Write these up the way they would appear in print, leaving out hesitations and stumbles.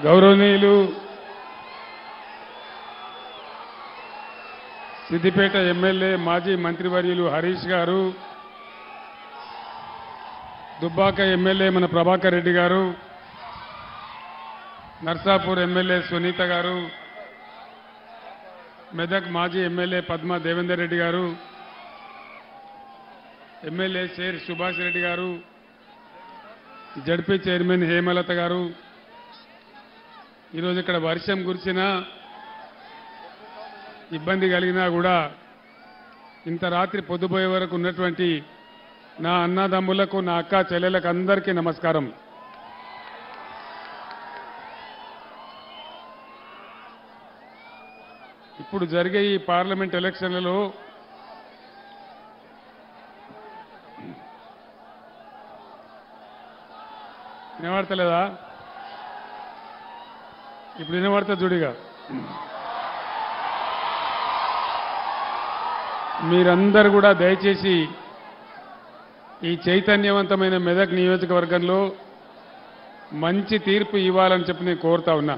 గౌరవనీయులు సిద్దిపేట ఎమ్మెల్యే మాజీ మంత్రివర్యులు హరీష్ గారు, దుబ్బాక ఎమ్మెల్యే మన ప్రభాకర్ రెడ్డి గారు, నర్సాపూర్ ఎమ్మెల్యే సునీత గారు, మెదక్ మాజీ ఎమ్మెల్యే పద్మా దేవేందర్ రెడ్డి గారు, ఎమ్మెల్యే షేర్ సుభాష్ రెడ్డి గారు, జడ్పీ చైర్మన్ హేమలత గారు, ఈరోజు ఇక్కడ వర్షం కురిసినా ఇబ్బంది కలిగినా కూడా ఇంత రాత్రి పొద్దుపోయే వరకు ఉన్నటువంటి నా అన్నదమ్ములకు, నా అక్క చెల్లెలకు అందరికీ నమస్కారం. ఇప్పుడు జరిగే ఈ పార్లమెంట్ ఎలక్షన్లలో వినబడతలేదా? ఇప్పుడు వినబడతా చూడిగా. మీరందరూ కూడా దయచేసి ఈ చైతన్యవంతమైన మెదక్ నియోజకవర్గంలో మంచి తీర్పు ఇవ్వాలని చెప్పి నేను కోరుతా ఉన్నా.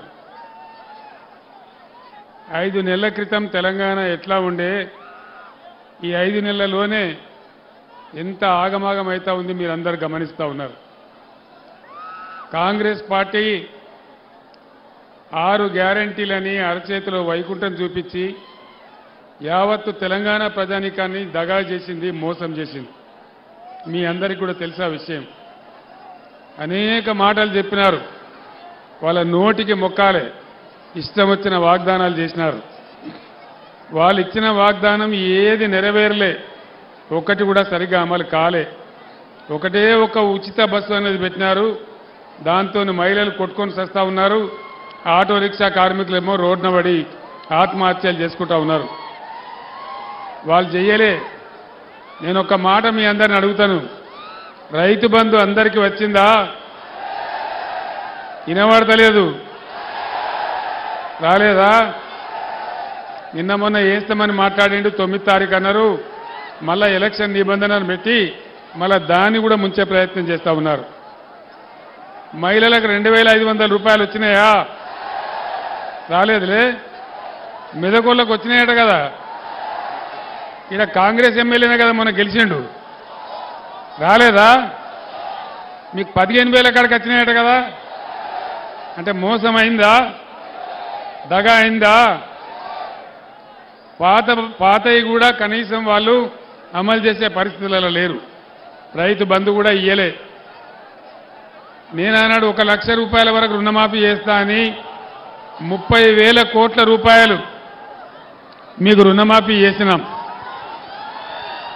5 నెలల క్రితం తెలంగాణ ఎట్లా ఉండే, ఈ 5 నెలల్లోనే ఎంత ఆగమాగం అవుతా ఉంది మీరందరూ గమనిస్తూ ఉన్నారు. కాంగ్రెస్ పార్టీ 6 గ్యారంటీలని అరచేతిలో వైకుంఠం చూపించి యావత్తు తెలంగాణ ప్రజానీకాన్ని దగా చేసింది, మోసం చేసింది. మీ అందరికీ కూడా తెలుసా విషయం. అనేక మాటలు చెప్పినారు, వాళ్ళ నోటికి మొక్కాలే, ఇష్టం వచ్చిన వాగ్దానాలు చేసినారు. వాళ్ళు ఇచ్చిన వాగ్దానం ఏది నెరవేరలే, ఒకటి కూడా సరిగ్గా అమలు కాలే. ఒకటే ఒక ఉచిత బస్సు అనేది పెట్టినారు, దాంతో మహిళలు కొట్టుకొని సస్తా ఉన్నారు. ఆటో రిక్షా కార్మికులేమో రోడ్డున పడి ఆత్మహత్యలు చేసుకుంటా ఉన్నారు. వాళ్ళు చెయ్యలే. నేను ఒక మాట మీ అందరిని అడుగుతాను, రైతు బంధు అందరికీ వచ్చిందా? వినబడతలేదు, రాలేదా? నిన్న మొన్న వేస్తామని మాట్లాడిండు, 9 తారీఖు అన్నారు. మళ్ళా ఎలక్షన్ నిబంధనలు పెట్టి మళ్ళా దాన్ని కూడా ముంచే ప్రయత్నం చేస్తూ ఉన్నారు. మహిళలకు 2500 రూపాయలు వచ్చినాయా? రాలేదులే. మెదకోళ్ళకు వచ్చినాయట కదా. ఈయన కాంగ్రెస్ ఎమ్మెల్యేనే కదా మొన్న గెలిచిండు, రాలేదా? మీకు 15,000 కాడికి వచ్చినాయట కదా. అంటే మోసం అయిందా? దగా అయిందా? పాతవి కూడా కనీసం వాళ్ళు అమలు చేసే పరిస్థితులలో లేరు. రైతు బంధు కూడా ఇయ్యలే. నేను అన్నాడు 1 లక్ష రూపాయల వరకు రుణమాఫీ చేస్తా అని 30,000 కోట్ల రూపాయలు మీకు రుణమాఫీ చేసినాం.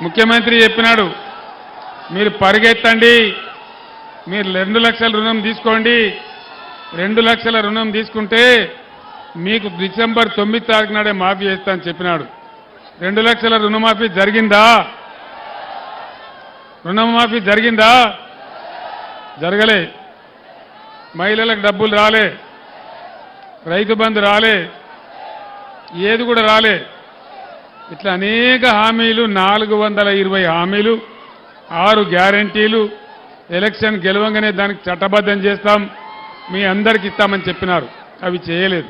ముఖ్యమంత్రి చెప్పినాడు, మీరు పరిగెత్తండి, మీరు 2 లక్షల రుణం తీసుకోండి. 2 లక్షల రుణం తీసుకుంటే మీకు డిసెంబర్ 9 తారీఖు నాడే మాఫీ చేస్తా అని చెప్పినాడు. 2 లక్షల రుణమాఫీ జరిగిందా? రుణమాఫీ జరిగిందా? జరగలే. మహిళలకు డబ్బులు రాలే, రైతు బంధు రాలే, ఏది కూడా రాలే. ఇట్లా అనేక హామీలు, 420 హామీలు, 6 గ్యారంటీలు, ఎలక్షన్ గెలవంగానే దానికి చట్టబద్ధం చేస్తాం, మీ అందరికి ఇస్తామని చెప్పినారు. అవి చేయలేదు.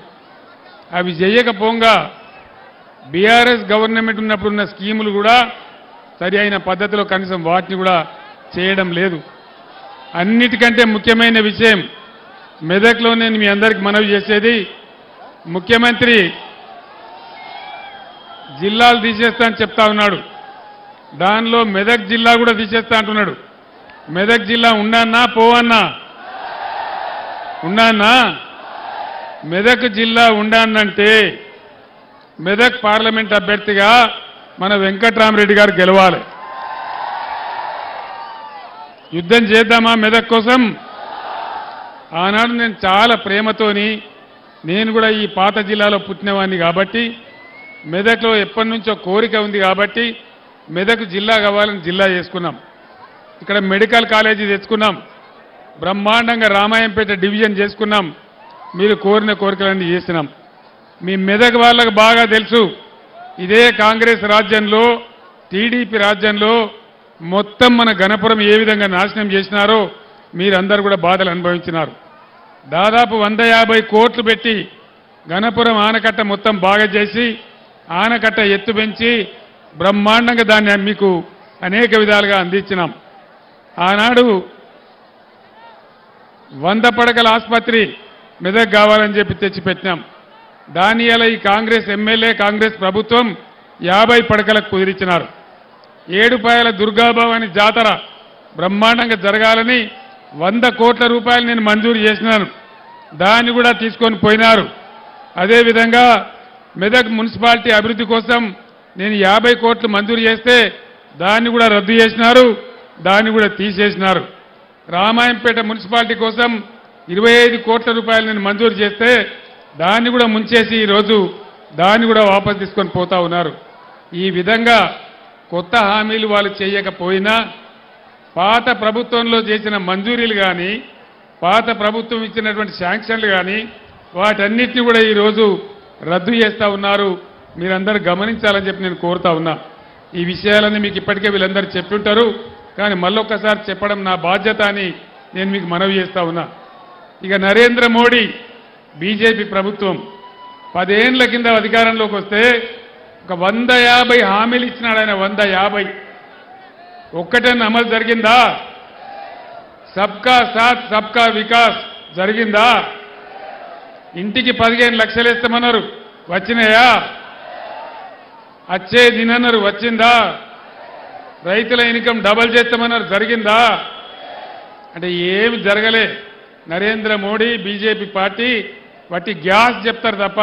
అవి చేయకపోగా బీఆర్ఎస్ గవర్నమెంట్ ఉన్నప్పుడు ఉన్న స్కీములు కూడా సరి అయిన పద్ధతిలో కనీసం వాటిని కూడా చేయడం లేదు. అన్నిటికంటే ముఖ్యమైన విషయం, మెదక్లో నేను మీ అందరికి మనవి చేసేది, ముఖ్యమంత్రి జిల్లాలు తీసేస్తా అని చెప్తా ఉన్నాడు. దానిలో మెదక్ జిల్లా కూడా తీసేస్తా అంటున్నాడు. మెదక్ జిల్లా ఉండన్నా పోవన్నా? ఉండన్నా? మెదక్ జిల్లా ఉండన్నంటే మెదక్ పార్లమెంట్ అభ్యర్థిగా మన వెంకట్రామరెడ్డి గారు గెలవాలి. యుద్ధం చేద్దామా మెదక్ కోసం? ఆనాడు నేను చాలా ప్రేమతోని, నేను కూడా ఈ పాత జిల్లాలో పుట్టినవాడిని కాబట్టి, మెదక్లో ఎప్పటి నుంచో కోరిక ఉంది కాబట్టి మెదక్ జిల్లా కావాలని జిల్లా చేసుకున్నాం. ఇక్కడ మెడికల్ కాలేజీ తెచ్చుకున్నాం, బ్రహ్మాండంగా రామాయంపేట డివిజన్ చేసుకున్నాం. మీరు కోరిన కోరికలన్నీ చేసినాం. మీ మెదక్ వాళ్ళకు బాగా తెలుసు, ఇదే కాంగ్రెస్ రాజ్యంలో, టీడీపీ రాజ్యంలో మొత్తం మన గణపురం ఏ విధంగా నాశనం చేసినారో మీరందరూ కూడా బాధలు అనుభవించినారు. దాదాపు 150 కోట్లు పెట్టి గణపురం ఆనకట్ట మొత్తం బాగా చేసి ఆనకట్ట ఎత్తు పెంచి బ్రహ్మాండంగా దాన్ని మీకు అనేక విధాలుగా అందించినాం. ఆనాడు 100 పడకల ఆసుపత్రి మెదక్ కావాలని చెప్పి తెచ్చిపెట్టినాం. దాని ఇలా ఈ కాంగ్రెస్ ఎమ్మెల్యే కాంగ్రెస్ ప్రభుత్వం 50 పడకలకు కుదిరించినారు. ఏడుపాయల దుర్గాభవాని జాతర బ్రహ్మాండంగా జరగాలని 100 కోట్ల రూపాయలు నేను మంజూరు చేసినాను. దాన్ని కూడా తీసుకొని పోయినారు. అదేవిధంగా మెదక్ మున్సిపాలిటీ అభివృద్ధి కోసం నేను 50 కోట్లు మంజూరు చేస్తే దాన్ని కూడా రద్దు చేసినారు, దాన్ని కూడా తీసేసినారు. రామాయంపేట మున్సిపాలిటీ కోసం 25 కోట్ల రూపాయలు నేను మంజూరు చేస్తే దాన్ని కూడా ముంచేసి ఈరోజు దాన్ని కూడా వాపసు తీసుకొని పోతా ఉన్నారు. ఈ విధంగా కొత్త హామీలు వాళ్ళు చేయకపోయినా పాత ప్రభుత్వంలో చేసిన మంజూరీలు కానీ పాత ప్రభుత్వం ఇచ్చినటువంటి శాంక్షన్లు కానీ వాటన్నిటిని కూడా ఈరోజు రద్దు చేస్తూ ఉన్నారు. మీరందరూ గమనించాలని చెప్పి నేను కోరుతా ఉన్నా. ఈ విషయాలన్నీ మీకు ఇప్పటికే వీళ్ళందరూ చెప్తుంటారు, కానీ మళ్ళొక్కసారి చెప్పడం నా బాధ్యత అని నేను మీకు మనవి చేస్తా ఉన్నా. ఇక నరేంద్ర మోడీ బీజేపీ ప్రభుత్వం 10 ఏళ్ల కింద అధికారంలోకి వస్తే ఒక 150 హామీలు ఇచ్చినాడు ఆయన. 150 ఒక్కటన్నా అమలు జరిగిందా? సబ్కా సాత్ సబ్కా వికాస్ జరిగిందా? ఇంటికి 15 లక్షలు ఇస్తామన్నారు, వచ్చినాయా? వచ్చే దినన్నారు, వచ్చిందా? రైతుల ఇన్కమ్ డబల్ చేస్తామన్నారు, జరిగిందా? అంటే ఏమి జరగలే. నరేంద్ర మోడీ బీజేపీ పార్టీ వాటి గ్యాస్ చెప్తారు తప్ప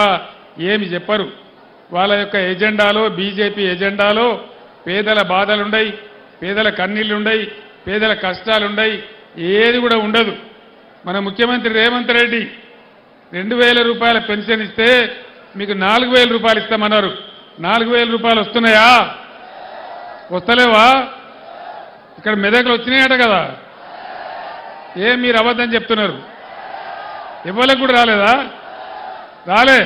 ఏమి చెప్పరు. వాళ్ళ యొక్క ఎజెండాలో బీజేపీ ఎజెండాలో పేదల బాధలుండయి, పేదల కన్నీళ్లుండయి, పేదల కష్టాలుండయి, ఏది కూడా ఉండదు. మన ముఖ్యమంత్రి రేవంత్ రెడ్డి 2000 రూపాయల పెన్షన్ ఇస్తే మీకు 4000 రూపాయలు ఇస్తామన్నారు. 4000 రూపాయలు వస్తున్నాయా? వస్తలేవా? ఇక్కడ మెదక్లు వచ్చినాయట కదా, ఏం మీరు అబద్ధం చెప్తున్నారు? ఇవ్వలకు కూడా రాలేదా? రాలే.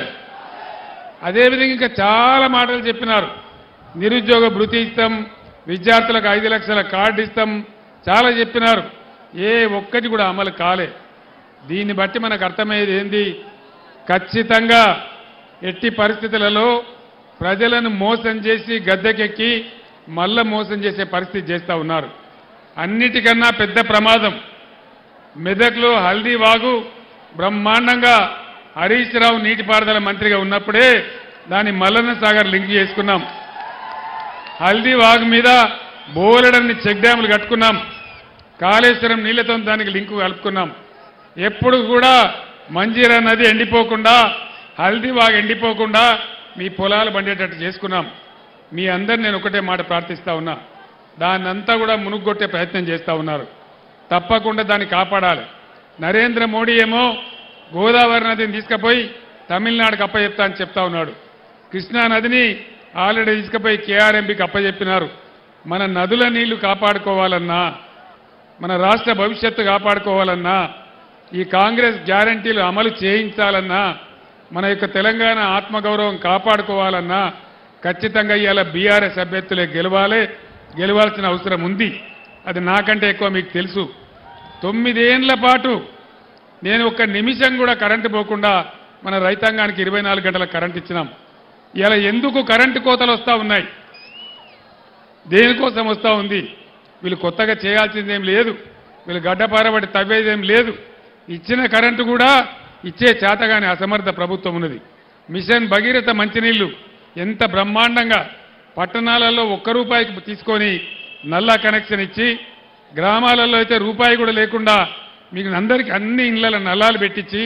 అదేవిధంగా ఇంకా చాలా మాటలు చెప్పినారు. నిరుద్యోగ భృతి ఇస్తాం, విద్యార్థులకు 5 లక్షల కార్డు ఇస్తాం, చాలా చెప్పినారు. ఏ ఒక్కటి కూడా అమలు కాలే. దీన్ని బట్టి మనకు అర్థమయ్యేది ఏంది? ఖచ్చితంగా ఎట్టి పరిస్థితులలో ప్రజలను మోసం చేసి గద్దెకెక్కి మళ్ళా మోసం చేసే పరిస్థితి చేస్తూ ఉన్నారు. అన్నిటికన్నా పెద్ద ప్రమాదం మెదక్లో హల్దీ వాగు బ్రహ్మాండంగా హరీష్ రావు నీటిపారుదల మంత్రిగా ఉన్నప్పుడే దాన్ని మల్లన్న సాగర్ లింక్ చేసుకున్నాం. హల్దీ వాగు మీద బోలెడన్ని చెక్ డ్యాములు కట్టుకున్నాం. కాళేశ్వరం నీళ్లతో దానికి లింకు కలుపుకున్నాం. ఎప్పుడు కూడా మంజీరా నది ఎండిపోకుండా, హల్దీ వాగు ఎండిపోకుండా మీ పొలాలు పండేటట్టు చేసుకున్నాం. మీ అందరు నేను ఒకటే మాట ప్రార్థిస్తా ఉన్నా, దాన్నంతా కూడా మునుగొట్టే ప్రయత్నం చేస్తూ ఉన్నారు. తప్పకుండా దాన్ని కాపాడాలి. నరేంద్ర మోడీ ఏమో గోదావరి నదిని తీసుకుపోయి తమిళనాడుకి అప్పచెప్తా అని చెప్తా ఉన్నాడు. కృష్ణా నదిని ఆల్రెడీ తీసుకుపోయి కేఆర్ఎంపీకి అప్పచెప్పినారు. మన నదుల నీళ్లు కాపాడుకోవాలన్నా, మన రాష్ట్ర భవిష్యత్తు కాపాడుకోవాలన్నా, ఈ కాంగ్రెస్ గ్యారంటీలు అమలు చేయించాలన్నా, మన యొక్క తెలంగాణ ఆత్మగౌరవం కాపాడుకోవాలన్నా ఖచ్చితంగా ఇవాళ బీఆర్ఎస్ అభ్యర్థులే గెలవాల్సిన అవసరం ఉంది. అది నాకంటే ఎక్కువ మీకు తెలుసు. 9 ఏళ్ల పాటు నేను ఒక్క నిమిషం కూడా కరెంటు పోకుండా మన రైతాంగానికి 24 గంటల కరెంట్ ఇచ్చినాం. ఇలా ఎందుకు కరెంటు కోతలు వస్తూ ఉన్నాయి? దేనికోసం వస్తూ ఉంది? వీళ్ళు కొత్తగా చేయాల్సిందేం లేదు, వీళ్ళు గడ్డపారబడి తవ్వేదేం లేదు. ఇచ్చిన కరెంటు కూడా ఇచ్చే చేతగాని అసమర్థ ప్రభుత్వం ఉన్నది. మిషన్ భగీరథ మంచినీళ్లు ఎంత బ్రహ్మాండంగా పట్టణాలలో 1 రూపాయికి తీసుకొని నల్లా కనెక్షన్ ఇచ్చి, గ్రామాలలో అయితే రూపాయి కూడా లేకుండా మీకు అందరికీ అన్ని ఇళ్ల నల్లాలు పెట్టించి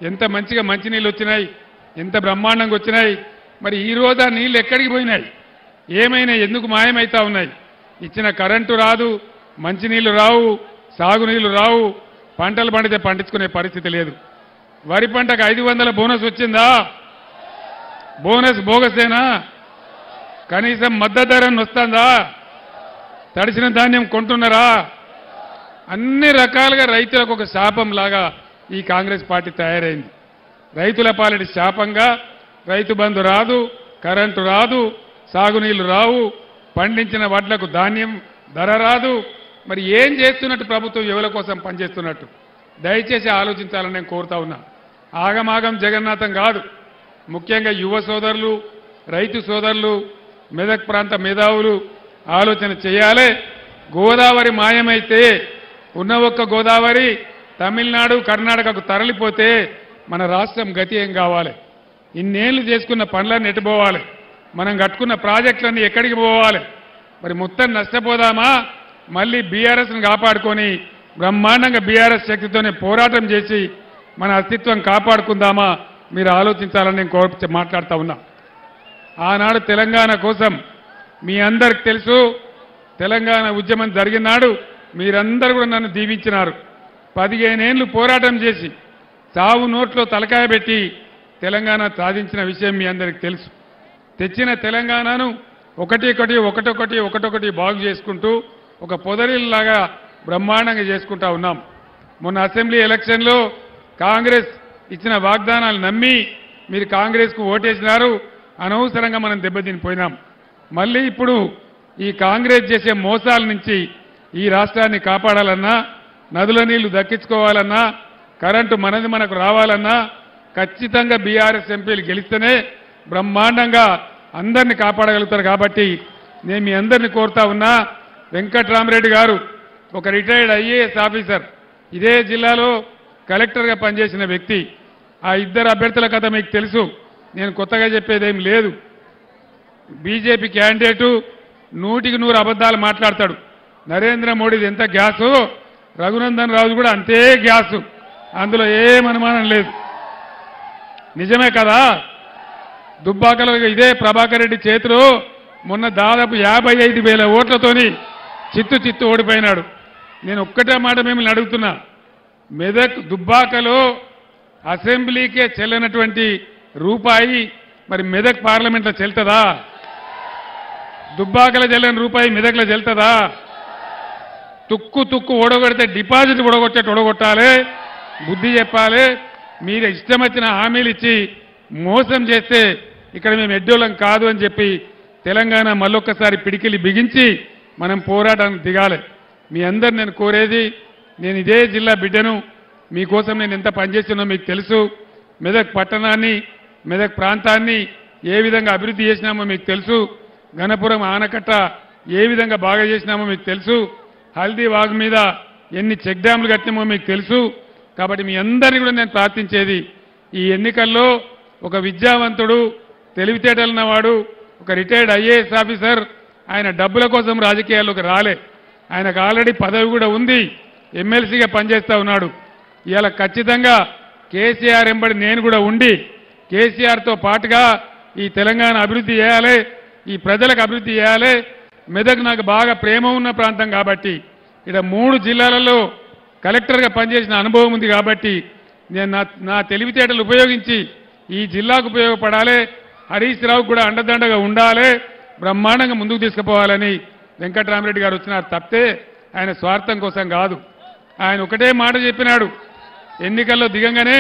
ఎంత మంచిగా మంచినీళ్ళు వచ్చినాయి, ఎంత బ్రహ్మాండంగా వచ్చినాయి. మరి ఈ రోజు ఆ నీళ్ళు ఎక్కడికి పోయినాయి? ఏమైనా ఎందుకు మాయమైతా ఉన్నాయి? ఇచ్చిన కరెంటు రాదు, మంచినీళ్లు రావు, సాగునీళ్లు రావు, పంటలు పండితే పండించుకునే పరిస్థితి లేదు. వరి పంటకు 500 బోనస్ వచ్చిందా? బోనస్ బోగసేనా? కనీసం మద్దతు ధర వస్తుందా? తడిసిన ధాన్యం కొంటున్నారా? అన్ని రకాలుగా రైతులకు ఒక శాపంలాగా ఈ కాంగ్రెస్ పార్టీ తయారైంది. రైతుల పాలిటి శాపంగా రైతు బంధు రాదు, కరెంటు రాదు, సాగునీళ్లు రావు, పండించిన వడ్లకు ధాన్యం ధర రాదు. మరి ఏం చేస్తున్నట్టు ప్రభుత్వం? ఎవరి కోసం పనిచేస్తున్నట్టు? దయచేసి ఆలోచించాలని నేను కోరుతా ఉన్నా. ఆగమాగం జగన్నాథం కాదు. ముఖ్యంగా యువ సోదరులు, రైతు సోదరులు, మెదక్ ప్రాంత మేధావులు ఆలోచన చేయాలి. గోదావరి మాయమైతే ఉన్న ఒక్క గోదావరి తమిళనాడు, కర్ణాటకకు తరలిపోతే మన రాష్ట్రం గతి ఏం కావాలి? ఇన్నేళ్లు చేసుకున్న పనులన్నీ ఎట్టుపోవాలి? మనం కట్టుకున్న ప్రాజెక్టులన్నీ ఎక్కడికి పోవాలి? మరి మొత్తం నష్టపోదామా? మళ్ళీ బీఆర్ఎస్ను కాపాడుకొని బ్రహ్మాండంగా బీఆర్ఎస్ శక్తితోనే పోరాటం చేసి మన అస్తిత్వం కాపాడుకుందామా? మీరు ఆలోచించాలని నేను మాట్లాడుతూ ఉన్నా. ఆనాడు తెలంగాణ కోసం మీ అందరికి తెలుసు, తెలంగాణ ఉద్యమం జరిగినాడు మీరందరూ కూడా నన్ను దీవించినారు. 15 ఏళ్లు పోరాటం చేసి చావు నోట్లో తలకాయ పెట్టి తెలంగాణ సాధించిన విషయం మీ అందరికి తెలుసు. తెచ్చిన తెలంగాణను ఒకటొకటి బాగు చేసుకుంటూ ఒక పొదరిల్లాగా బ్రహ్మాండంగా చేసుకుంటా ఉన్నాం. మొన్న అసెంబ్లీ ఎలక్షన్లో కాంగ్రెస్ ఇచ్చిన వాగ్దానాలు నమ్మి మీరు కాంగ్రెస్కు ఓటేసినారు. అనవసరంగా మనం దెబ్బతినిపోయినాం. మళ్ళీ ఇప్పుడు ఈ కాంగ్రెస్ చేసే మోసాల నుంచి ఈ రాష్ట్రాన్ని కాపాడాలన్నా, నదుల నీళ్లు దక్కించుకోవాలన్నా, కరెంటు మనకు రావాలన్నా ఖచ్చితంగా బీఆర్ఎస్ ఎంపీలు గెలిస్తేనే బ్రహ్మాండంగా అందరినీ కాపాడగలుగుతారు. కాబట్టి నేను మీ అందరినీ కోరుతా ఉన్నా, వెంకట్రామరెడ్డి గారు ఒక రిటైర్డ్ ఐఏఎస్ ఆఫీసర్, ఇదే జిల్లాలో కలెక్టర్గా పనిచేసిన వ్యక్తి. ఆ ఇద్దరు అభ్యర్థుల కథ మీకు తెలుసు, నేను కొత్తగా చెప్పేదేం లేదు. బీజేపీ క్యాండిడేటు 100కి 100 అబద్ధాలు మాట్లాడతాడు. నరేంద్ర మోడీది ఎంత గ్యాసు, రఘునందన్ రావు కూడా అంతే గ్యాసు, అందులో ఏం అనుమానం లేదు. నిజమే కదా? దుబ్బాకలో ఇదే ప్రభాకర్ రెడ్డి చేతిలో మొన్న దాదాపు 55,000 ఓట్లతోని చిత్తు ఓడిపోయినాడు. నేను ఒక్కటే మాట మిమ్మల్ని అడుగుతున్నా, మెదక్ దుబ్బాకలో అసెంబ్లీకే చెల్లనటువంటి రూపాయి మరి మెదక్ పార్లమెంట్లో చెల్తుందా? దుబ్బాకలో చెల్లని రూపాయి మెదక్లో చెల్తుందా? తుక్కు ఓడగొడితే డిపాజిట్ ఓడగొట్టాలి, బుద్ధి చెప్పాలి. మీరు ఇష్టం వచ్చిన హామీలు ఇచ్చి మోసం చేస్తే ఇక్కడ మేము ఎడ్డోళ్ళం కాదు అని చెప్పి తెలంగాణ మళ్ళొక్కసారి పిడికిలి బిగించి మనం పోరాటానికి దిగాలి. మీ అందరు నేను కోరేది, నేను ఇదే జిల్లా బిడ్డను, మీకోసం నేను ఎంత పనిచేసినో మీకు తెలుసు. మెదక్ పట్టణాన్ని, మెదక్ ప్రాంతాన్ని ఏ విధంగా అభివృద్ధి చేసినామో మీకు తెలుసు. గణపురం ఆనకట్ట ఏ విధంగా బాగా చేసినామో మీకు తెలుసు. హల్దీ వాగ్ మీద ఎన్ని చెక్ డ్యాములు కట్టినామో మీకు తెలుసు. కాబట్టి మీ అందరినీ కూడా నేను ప్రార్థించేది, ఈ ఎన్నికల్లో ఒక విద్యావంతుడు, తెలివితేటలున్నవాడు, ఒక రిటైర్డ్ ఐఏఎస్ ఆఫీసర్, ఆయన డబ్బుల కోసం రాజకీయాల్లోకి రాలే. ఆయనకు ఆల్రెడీ పదవి కూడా ఉంది, ఎమ్మెల్సీగా పనిచేస్తూ ఉన్నాడు. ఇవాళ ఖచ్చితంగా కేసీఆర్ ఎంబడి నేను కూడా ఉండి కేసీఆర్తో పాటుగా ఈ తెలంగాణ అభివృద్ధి చేయాలి, ఈ ప్రజలకు అభివృద్ధి చేయాలి. మెదక్ నాకు బాగా ప్రేమ ఉన్న ప్రాంతం కాబట్టి, ఇక్కడ 3 జిల్లాలలో కలెక్టర్గా పనిచేసిన అనుభవం ఉంది కాబట్టి నేను నా తెలివితేటలు ఉపయోగించి ఈ జిల్లాకు ఉపయోగపడాలి, హరీష్ రావు కూడా అండదండగా ఉండాలి, బ్రహ్మాండంగా ముందుకు తీసుకుపోవాలని వెంకట్రామరెడ్డి గారు వచ్చినారు తప్పితే ఆయన స్వార్థం కోసం కాదు. ఆయన ఒకటే మాట చెప్పినాడు, ఎన్నికల్లో దిగంగానే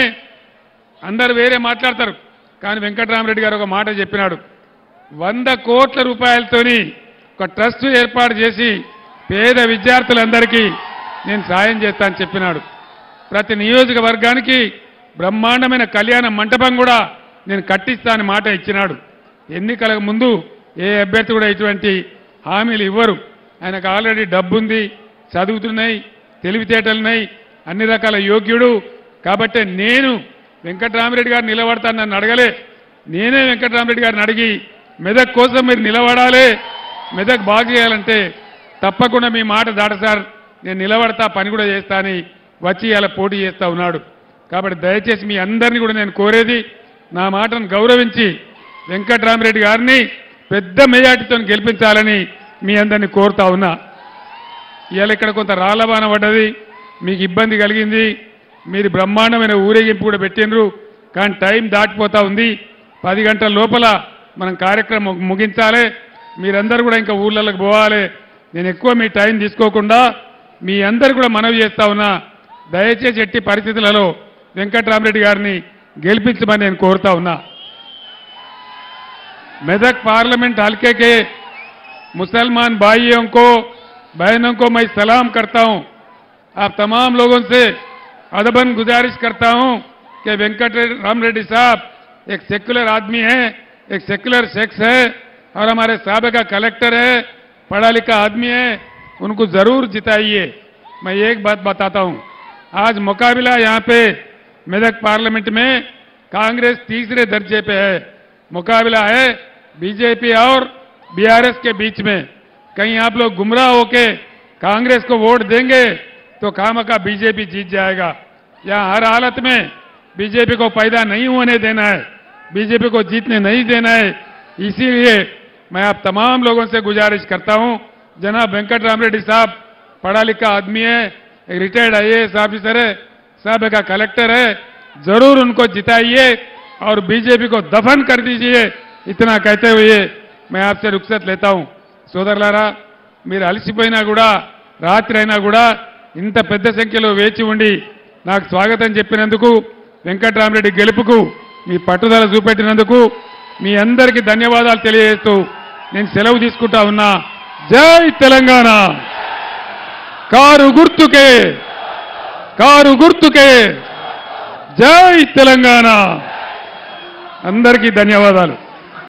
అందరు వేరే మాట్లాడతారు, కానీ వెంకట్రామరెడ్డి గారు ఒక మాట చెప్పినాడు, 100 కోట్ల రూపాయలతోని ఒక ట్రస్ట్ ఏర్పాటు చేసి పేద విద్యార్థులందరికీ నేను సాయం చేస్తానని చెప్పినాడు. ప్రతి నియోజకవర్గానికి బ్రహ్మాండమైన కళ్యాణ మంటపం కూడా నేను కట్టిస్తానని మాట ఇచ్చినాడు. ఎన్నికలకు ముందు ఏ అభ్యర్థి కూడా ఇటువంటి హామీలు ఇవ్వరు. ఆయనకు ఆల్రెడీ డబ్బుంది, చదువుతున్నాయి, తెలివితేటలున్నాయి, అన్ని రకాల యోగ్యుడు. కాబట్టి నేను వెంకట్రామరెడ్డి గారు నిలబడతాను నన్ను అడగలే, నేనే వెంకట్రామరెడ్డి గారిని అడిగి మెదక్ కోసం మీరు నిలబడాలి, మెదక్ బాగు చేయాలంటే తప్పకుండా మీ మాట దాట సార్, నేను నిలబడతా, పని కూడా చేస్తా అని వచ్చి ఇలా పోటీ చేస్తూ ఉన్నాడు. కాబట్టి దయచేసి మీ అందరినీ కూడా నేను కోరేది, నా మాటను గౌరవించి వెంకట్రామరెడ్డి గారిని పెద్ద మెజార్టీతో గెలిపించాలని మీ అందరినీ కోరుతా ఉన్నా. ఇవాళ ఇక్కడ కొంత రాళ్లబాన పడ్డది, మీకు ఇబ్బంది కలిగింది, మీరు బ్రహ్మాండమైన ఊరేగింపు కూడా పెట్టినరు, కానీ టైం దాటిపోతా ఉంది. 10 గంటల లోపల మనం కార్యక్రమం ముగించాలి. మీరందరూ కూడా ఇంకా ఊళ్ళకి పోవాలి. నేను ఎక్కువ మీ టైం తీసుకోకుండా మీ అందరూ కూడా మనవి చేస్తా ఉన్నా, దయచేసి ఎట్టి పరిస్థితులలో వెంకట్రామరెడ్డి గారిని గెలిపించమని నేను కోరుతా ఉన్నా. मेदक पार्लियामेंट हल्के के मुसलमान भाइयों को, बहनों को मैं सलाम करता हूं. आप तमाम लोगों से अदबन गुजारिश करता हूं कि वेंकट राम रेड्डी साहब एक सेक्युलर आदमी है, एक सेक्युलर शख्स है और हमारे साबिका कलेक्टर है, पढ़ा लिखा आदमी है, उनको जरूर जिताइए। मैं एक बात बताता हूं, आज मुकाबला यहां पे मेदक पार्लियामेंट में कांग्रेस तीसरे दर्जे पे है। मुकाबला है बीजेपी और बीआरएस के बीच में। कहीं आप लोग गुमराह होके कांग्रेस को वोट देंगे तो खामखा बीजेपी जीत जाएगा। यहां हर हालत में बीजेपी को पैदा नहीं होने देना है, बीजेपी को जीतने नहीं देना है। इसीलिए मैं आप तमाम लोगों से गुजारिश करता हूं, जनाब वेंकट राम रेड्डी साहब पढ़ा लिखा आदमी है, एक रिटायर्ड आईएएस ऑफिसर है, साहब का कलेक्टर है, जरूर उनको जिताइए और बीजेपी को दफन कर दीजिए। इतना कहते हुए मैं आपसे रुखसत लेता हूं। సోదరులారా, మీరు అలసిపోయినా కూడా రాత్రి అయినా కూడా ఇంత పెద్ద సంఖ్యలో వేచి ఉండి నాకు స్వాగతం చెప్పినందుకు, వెంకట్రామరెడ్డి గెలుపుకు మీ పట్టుదల చూపెట్టినందుకు మీ అందరికీ ధన్యవాదాలు తెలియజేస్తూ నేను సెలవు తీసుకుంటా ఉన్నా। జై తెలంగాణ, కారు గుర్తుకే, కారు గుర్తుకే, జై తెలంగాణ। అందరికీ ధన్యవాదాలు।